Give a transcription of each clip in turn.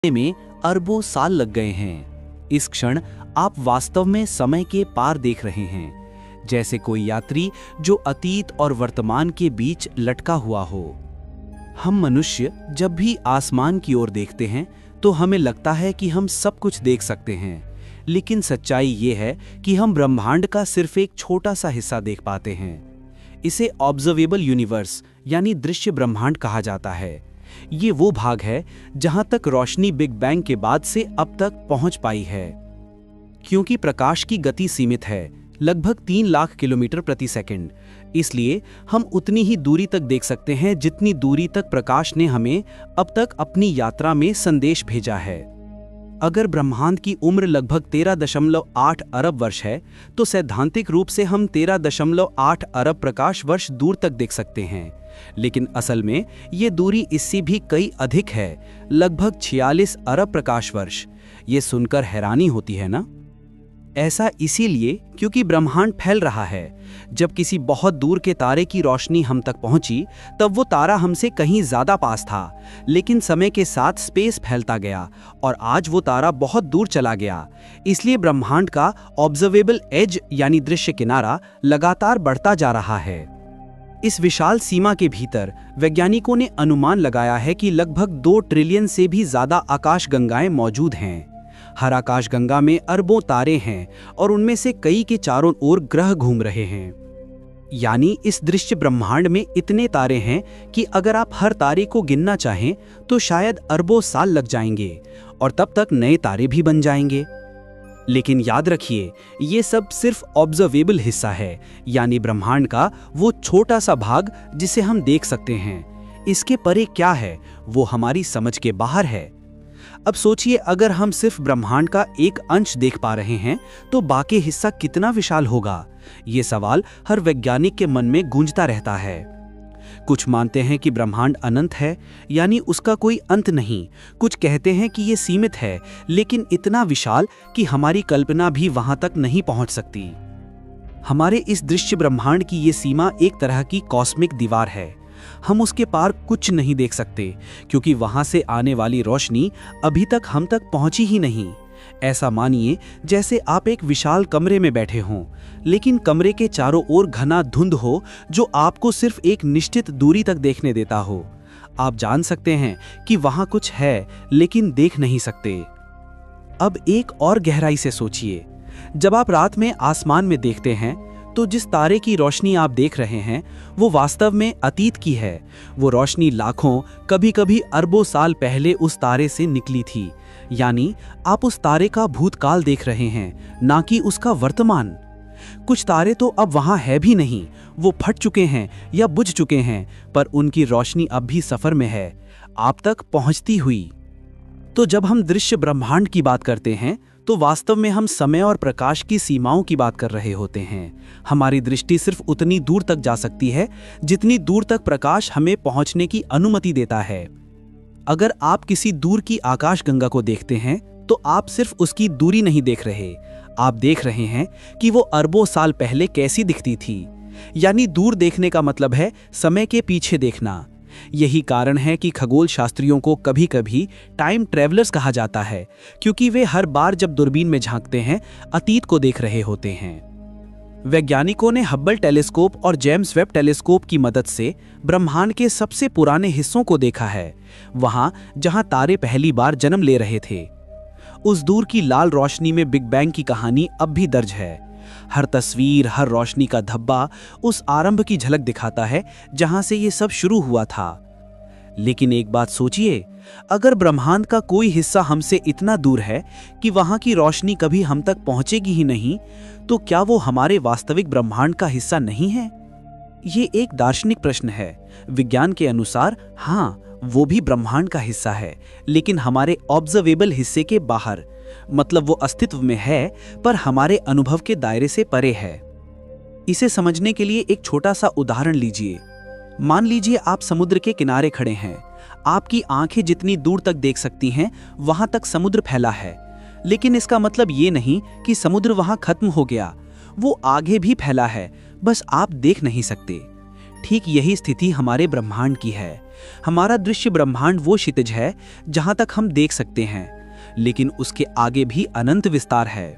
में अरबों साल लग गए हैं। इस क्षण आप वास्तव में समय के पार देख रहे हैं, जैसे कोई यात्री जो अतीत और वर्तमान के बीच लटका हुआ हो। हम मनुष्य जब भी आसमान की ओर देखते हैं तो हमें लगता है कि हम सब कुछ देख सकते हैं, लेकिन सच्चाई ये है कि हम ब्रह्मांड का सिर्फ एक छोटा सा हिस्सा देख पाते हैं। इसे ऑब्जर्वेबल यूनिवर्स यानी दृश्य ब्रह्मांड कहा जाता है। ये वो भाग है जहां तक रोशनी बिग बैंग के बाद से अब तक पहुंच पाई है। क्योंकि प्रकाश की गति सीमित है, लगभग 3 लाख किलोमीटर प्रति सेकंड, इसलिए हम उतनी ही दूरी तक देख सकते हैं जितनी दूरी तक प्रकाश ने हमें अब तक अपनी यात्रा में संदेश भेजा है। अगर ब्रह्मांड की उम्र लगभग 13.8 अरब वर्ष है, तो सैद्धांतिक रूप से हम 13.8 अरब प्रकाश वर्ष दूर तक देख सकते हैं, लेकिन असल में ये दूरी इससे भी कई अधिक है, लगभग 46 अरब प्रकाश वर्ष। ये सुनकर हैरानी होती है ना? ऐसा इसीलिए क्योंकि ब्रह्मांड फैल रहा है। जब किसी बहुत दूर के तारे की रोशनी हम तक पहुंची, तब वो तारा हमसे कहीं ज्यादा पास था, लेकिन समय के साथ स्पेस फैलता गया और आज वो तारा बहुत दूर चला गया। इसलिए ब्रह्मांड का ऑब्जर्वेबल एज यानी दृश्य किनारा लगातार बढ़ता जा रहा है। इस विशाल सीमा के भीतर वैज्ञानिकों ने अनुमान लगाया है कि लगभग 2 ट्रिलियन से भी ज्यादा आकाशगंगाएं मौजूद हैं। हर आकाशगंगा में अरबों तारे हैं और उनमें से कई के चारों ओर ग्रह घूम रहे हैं। यानी इस दृश्य ब्रह्मांड में इतने तारे हैं कि अगर आप हर तारे को गिनना चाहें तो शायद अरबों साल लग जाएंगे और तब तक नए तारे भी बन जाएंगे। लेकिन याद रखिए, ये सब सिर्फ ऑब्जर्वेबल हिस्सा है, यानी ब्रह्मांड का वो छोटा सा भाग जिसे हम देख सकते हैं। इसके परे क्या है वो हमारी समझ के बाहर है। अब सोचिए, अगर हम सिर्फ ब्रह्मांड का एक अंश देख पा रहे हैं तो बाकी हिस्सा कितना विशाल होगा? ये सवाल हर वैज्ञानिक के मन में गूंजता रहता है। कुछ मानते हैं कि ब्रह्मांड अनंत है, यानी उसका कोई अंत नहीं। कुछ कहते हैं कि ये सीमित है, लेकिन इतना विशाल कि हमारी कल्पना भी वहां तक नहीं पहुंच सकती। हमारे इस दृश्य ब्रह्मांड की ये सीमा एक तरह की कॉस्मिक दीवार है। हम उसके पार कुछ नहीं देख सकते, क्योंकि वहां से आने वाली रोशनी अभी तक हम तक पहुंची ही नहीं। ऐसा मानिए जैसे आप एक विशाल कमरे में बैठे हों, लेकिन कमरे के चारों ओर घना धुंध हो जो आपको सिर्फ एक निश्चित दूरी तक देखने देता हो। आप जान सकते हैं कि वहां कुछ है, लेकिन देख नहीं सकते। अब एक और गहराई से सोचिए, जब आप रात में आसमान में देखते हैं तो जिस तारे की रोशनी आप देख रहे हैं वो वास्तव में अतीत की है। वो रोशनी लाखों, कभी-कभी अरबों साल पहले उस तारे से निकली थी। यानी आप उस तारे का भूतकाल देख रहे हैं, ना कि उसका वर्तमान। कुछ तारे तो अब वहां है भी नहीं, वो फट चुके हैं या बुझ चुके हैं, पर उनकी रोशनी अब भी सफर में है, आप तक पहुंचती हुई। तो जब हम दृश्य ब्रह्मांड की बात करते हैं तो वास्तव में हम समय और प्रकाश की सीमाओं की बात कर रहे होते हैं। हमारी दृष्टि सिर्फ उतनी दूर तक जा सकती है जितनी दूर तक प्रकाश हमें पहुंचने की अनुमति देता है। अगर आप किसी दूर की आकाशगंगा को देखते हैं तो आप सिर्फ उसकी दूरी नहीं देख रहे, आप देख रहे हैं कि वो अरबों साल पहले कैसी दिखती थी। यानी दूर देखने का मतलब है समय के पीछे देखना। यही कारण है कि खगोल शास्त्रियों को कभी-कभी टाइम ट्रैवलर्स कहा जाता है, क्योंकि वे हर बार जब दूरबीन में झांकते हैं अतीत को देख रहे होते हैं। वैज्ञानिकों ने हब्बल टेलीस्कोप और जेम्स वेब टेलीस्कोप की मदद से ब्रह्मांड के सबसे पुराने हिस्सों को देखा है, वहां जहां तारे पहली बार जन्म ले रहे थे। उस दूर की लाल रोशनी में बिग बैंग की कहानी अब भी दर्ज है। हर तस्वीर, हर रोशनी का धब्बा उस आरंभ की झलक दिखाता है जहां से ये सब शुरू हुआ था। लेकिन एक बात सोचिए, अगर ब्रह्मांड का कोई हिस्सा हमसे इतना दूर है कि वहां की रोशनी कभी हम तक पहुंचेगी ही नहीं, तो क्या वो हमारे वास्तविक ब्रह्मांड का हिस्सा नहीं है? ये एक दार्शनिक प्रश्न है। विज्ञान के अनुसार हाँ, वो भी ब्रह्मांड का हिस्सा है, लेकिन हमारे ऑब्जर्वेबल हिस्से के बाहर। मतलब वो अस्तित्व में है, पर हमारे अनुभव के दायरे से परे है। इसे समझने के लिए एक छोटा सा उदाहरण लीजिए। मान लीजिए आप समुद्र के किनारे खड़े हैं। आपकी आंखें जितनी दूर तक देख सकती हैं वहां तक समुद्र फैला है, लेकिन इसका मतलब ये नहीं कि समुद्र वहां खत्म हो गया। वो आगे भी फैला है, बस आप देख नहीं सकते। ठीक यही स्थिति हमारे ब्रह्मांड की है। हमारा दृश्य ब्रह्मांड वो क्षितिज है जहां तक हम देख सकते हैं, लेकिन उसके आगे भी अनंत विस्तार है।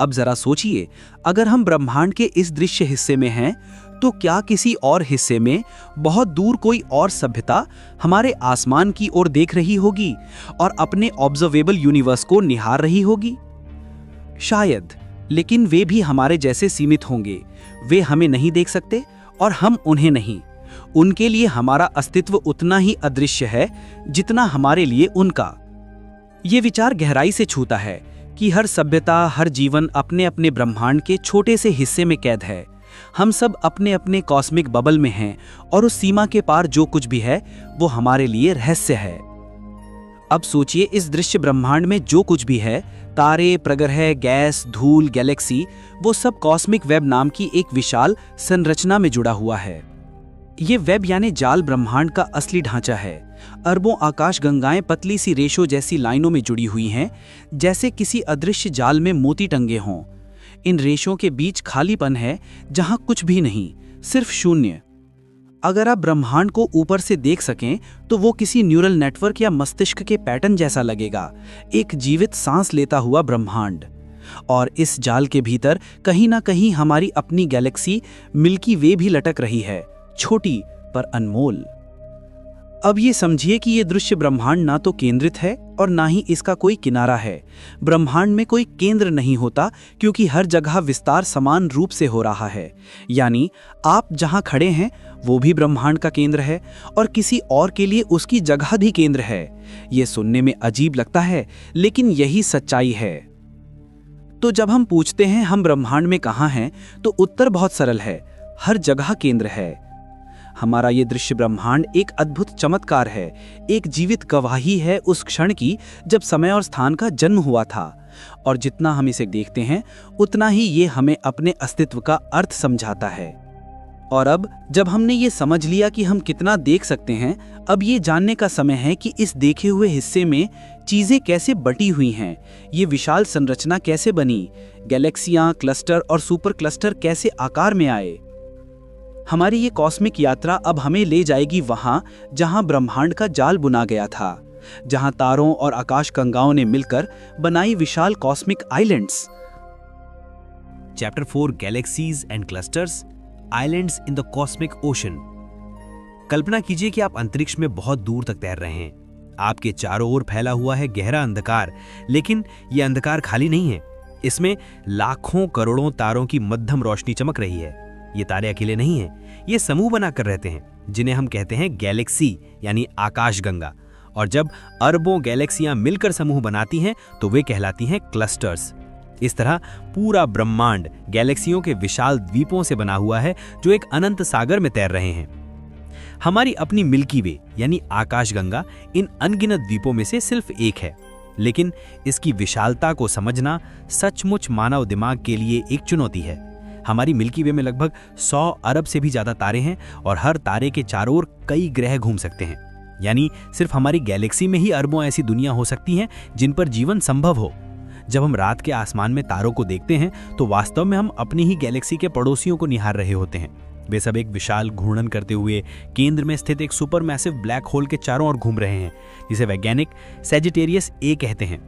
अब जरा सोचिए, अगर हम ब्रह्मांड के इस दृश्य हिस्से में हैं, तो क्या किसी और हिस्से में बहुत दूर कोई और सभ्यता हमारे आसमान की ओर देख रही होगी और अपने ऑब्जर्वेबल यूनिवर्स को निहार रही होगी? शायद, लेकिन वे भी हमारे जैसे सीमित होंगे। वे हमें नहीं देख सकते और हम उन्हें नहीं। उनके लिए हमारा अस्तित्व उतना ही अदृश्य है जितना हमारे लिए उनका। ये विचार गहराई से छूता है कि हर सभ्यता, हर जीवन अपने अपने ब्रह्मांड के छोटे से हिस्से में कैद है। हम सब अपने अपने कॉस्मिक बबल में हैं और उस सीमा के पार जो कुछ भी है वो हमारे लिए रहस्य है। अब सोचिए, इस दृश्य ब्रह्मांड में जो कुछ भी है, तारे, प्रग्रह, गैस, धूल, गैलेक्सी, वो सब कॉस्मिक वेब नाम की एक विशाल संरचना में जुड़ा हुआ है। ये वेब यानी जाल ब्रह्मांड का असली ढांचा है। अरबों आकाश गंगाएं पतली सी रेशों जैसी लाइनों में जुड़ी हुई हैं, जैसे किसी अदृश्य जाल में मोती टंगे हों। इन रेशों के बीच खालीपन है जहां कुछ भी नहीं, सिर्फ शून्य। अगर आप ब्रह्मांड को ऊपर से देख सकें तो वो किसी न्यूरल नेटवर्क या मस्तिष्क के पैटर्न जैसा लगेगा, एक जीवित सांस लेता हुआ ब्रह्मांड। और इस जाल के भीतर कहीं ना कहीं हमारी अपनी गैलेक्सी मिल्की वे भी लटक रही है, छोटी पर अनमोल। अब ये समझिए कि ये दृश्य ब्रह्मांड ना तो केंद्रित है और ना ही इसका कोई किनारा है। ब्रह्मांड में कोई केंद्र नहीं होता, क्योंकि हर जगह विस्तार समान रूप से हो रहा है। यानी आप जहां खड़े हैं वो भी ब्रह्मांड का केंद्र है और किसी और के लिए उसकी जगह भी केंद्र है। ये सुनने में अजीब लगता है, लेकिन यही सच्चाई है। तो जब हम पूछते हैं हम ब्रह्मांड में कहाँ हैं, तो उत्तर बहुत सरल है, हर जगह केंद्र है। हमारा ये दृश्य ब्रह्मांड एक अद्भुत चमत्कार है, एक जीवित गवाही है उस क्षण की जब समय और स्थान का जन्म हुआ था। और जितना हम इसे देखते हैं उतना ही ये हमें अपने अस्तित्व का अर्थ समझाता है। और अब जब हमने ये समझ लिया कि हम कितना देख सकते हैं, अब ये जानने का समय है कि इस देखे हुए हिस्से में चीजें कैसे बटी हुई हैं, ये विशाल संरचना कैसे बनी, गैलेक्सियां, क्लस्टर और सुपर क्लस्टर कैसे आकार में आए। हमारी ये कॉस्मिक यात्रा अब हमें ले जाएगी वहां जहां ब्रह्मांड का जाल बुना गया था, जहां तारों और आकाश गंगाओं ने मिलकर बनाई विशाल cosmic islands. Chapter 4 galaxies and clusters, islands in the cosmic ocean. कल्पना कीजिए कि आप अंतरिक्ष में बहुत दूर तक तैर रहे हैं। आपके चारों ओर फैला हुआ है गहरा अंधकार, लेकिन यह अंधकार खाली नहीं है। इसमें लाखों करोड़ों तारों की मध्यम रोशनी चमक रही है। ये तारे अकेले नहीं हैं, ये समूह बनाकर रहते हैं, जिन्हें हम कहते हैं गैलेक्सी यानी आकाशगंगा। और जब अरबों गैलेक्सियां मिलकर समूह बनाती हैं तो वे कहलाती हैं क्लस्टर्स। इस तरह पूरा ब्रह्मांड गैलेक्सियों के विशाल द्वीपों से बना हुआ है जो एक अनंत सागर में तैर रहे हैं। हमारी अपनी मिल्की वे यानी आकाशगंगा इन अनगिनत द्वीपों में से सिर्फ एक है, लेकिन इसकी विशालता को समझना सचमुच मानव दिमाग के लिए एक चुनौती है। हमारी मिल्की वे में लगभग 100 अरब से भी ज्यादा तारे हैं और हर तारे के चारों ओर कई ग्रह घूम सकते हैं। यानी सिर्फ हमारी गैलेक्सी में ही अरबों ऐसी दुनिया हो सकती हैं जिन पर जीवन संभव हो। जब हम रात के आसमान में तारों को देखते हैं तो वास्तव में हम अपनी ही गैलेक्सी के पड़ोसियों को निहार रहे होते हैं। वे सब एक विशाल घूर्णन करते हुए केंद्र में स्थित एक सुपर मैसिव ब्लैक होल के चारों ओर घूम रहे हैं, जिसे वैज्ञानिक सैजिटेरियस ए कहते हैं।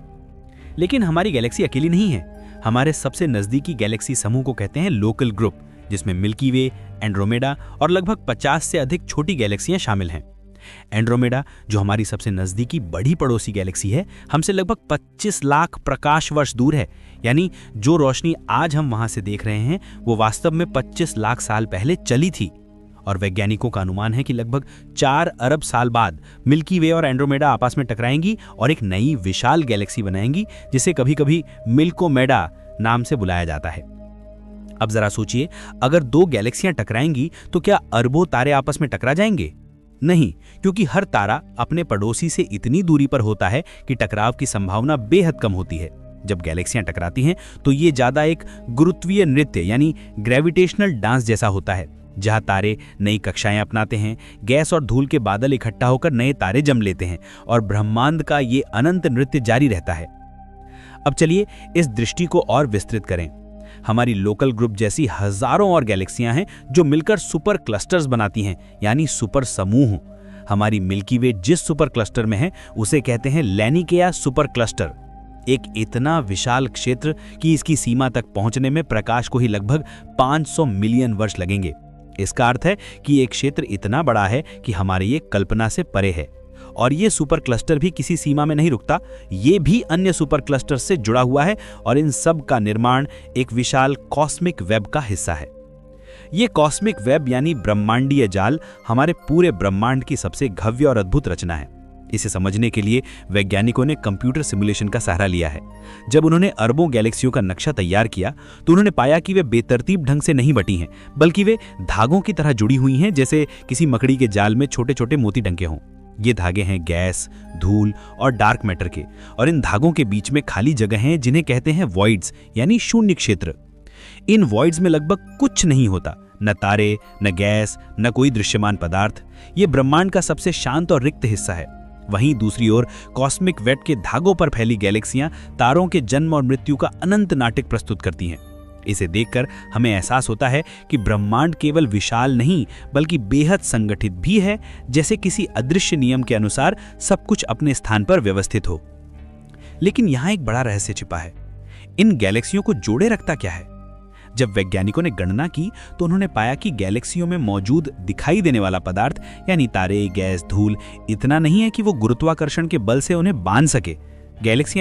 लेकिन हमारी गैलेक्सी अकेली नहीं है। हमारे सबसे नजदीकी गैलेक्सी समूह को कहते हैं लोकल ग्रुप, जिसमें मिल्की वे, एंड्रोमेडा और लगभग 50 से अधिक छोटी गैलेक्सियां शामिल हैं। एंड्रोमेडा, जो हमारी सबसे नजदीकी बड़ी पड़ोसी गैलेक्सी है, हमसे लगभग 25 लाख प्रकाश वर्ष दूर है। यानी जो रोशनी आज हम वहां से देख रहे हैं वो वास्तव में 25 लाख साल पहले चली थी। और वैज्ञानिकों का अनुमान है कि लगभग 4 अरब साल बाद मिल्की वे और एंड्रोमेडा आपस में टकराएंगी और एक नई विशाल गैलेक्सी बनाएंगी, जिसे कभी कभी मिल्कोमेडा नाम से बुलाया जाता है। अब जरा सोचिए, अगर 2 गैलेक्सियां टकराएंगी तो क्या अरबों तारे आपस में टकरा जाएंगे? नहीं, क्योंकि हर तारा अपने पड़ोसी से इतनी दूरी पर होता है कि टकराव की संभावना बेहद कम होती है। जब गैलेक्सियां टकराती हैं तो ये ज्यादा एक गुरुत्वीय नृत्य यानी ग्रेविटेशनल डांस जैसा होता है, जहां तारे नई कक्षाएं अपनाते हैं, गैस और धूल के बादल इकट्ठा होकर नए तारे जम लेते हैं और ब्रह्मांड का ये अनंत नृत्य जारी रहता है। अब चलिए इस दृष्टि को और विस्तृत करें। हमारी लोकल ग्रुप जैसी हजारों और गैलेक्सियां हैं जो मिलकर सुपर क्लस्टर्स बनाती हैं, यानी सुपर समूह। हमारी मिल्की वे जिस सुपर क्लस्टर में है उसे कहते हैं लैनिकेया सुपर क्लस्टर। एक इतना विशाल क्षेत्र कि इसकी सीमा तक पहुंचने में प्रकाश को ही लगभग 500 मिलियन वर्ष लगेंगे। इसका अर्थ है कि एक क्षेत्र इतना बड़ा है कि हमारे ये कल्पना से परे है। और ये सुपर क्लस्टर भी किसी सीमा में नहीं रुकता, ये भी अन्य सुपर क्लस्टर से जुड़ा हुआ है और इन सब का निर्माण एक विशाल कॉस्मिक वेब का हिस्सा है। ये कॉस्मिक वेब यानी ब्रह्मांडीय जाल हमारे पूरे ब्रह्मांड की सबसे भव्य और अद्भुत रचना है। इसे समझने के लिए वैज्ञानिकों ने कंप्यूटर सिमुलेशन का सहारा लिया है। जब उन्होंने अरबों गैलेक्सियों का नक्शा तैयार किया तो उन्होंने पाया कि वे बेतरतीब ढंग से नहीं बटी हैं, बल्कि वे धागों की तरह जुड़ी हुई हैं, जैसे किसी मकड़ी के जाल में छोटे छोटे मोती टंके हों। ये धागे हैं गैस, धूल और डार्क मैटर के, और इन धागों के बीच में खाली जगह हैं जिन्हें कहते हैं वॉइड्स यानी शून्य क्षेत्र। इन वॉइड्स में लगभग कुछ नहीं होता, न तारे, न गैस, न कोई दृश्यमान पदार्थ। ये ब्रह्मांड का सबसे शांत और रिक्त हिस्सा है। वहीं दूसरी ओर कॉस्मिक वेब के धागों पर फैली गैलेक्सियां तारों के जन्म और मृत्यु का अनंत नाटक प्रस्तुत करती हैं। इसे देखकर हमें एहसास होता है कि ब्रह्मांड केवल विशाल नहीं बल्कि बेहद संगठित भी है, जैसे किसी अदृश्य नियम के अनुसार सब कुछ अपने स्थान पर व्यवस्थित हो। लेकिन यहाँ एक बड़ा रहस्य छिपा है। इन गैलेक्सियों को जोड़े रखता क्या है? जब वैज्ञानिकों ने गणना की तो उन्होंने पाया कि गैलेक्सियों में मौजूद दिखाई देने वाला पदार्थ यानी तारे, गैस, धूल इतना नहीं है कि वो गुरुत्वाकर्षण के बल से उन्हें बांध सके। गैलेक्सियां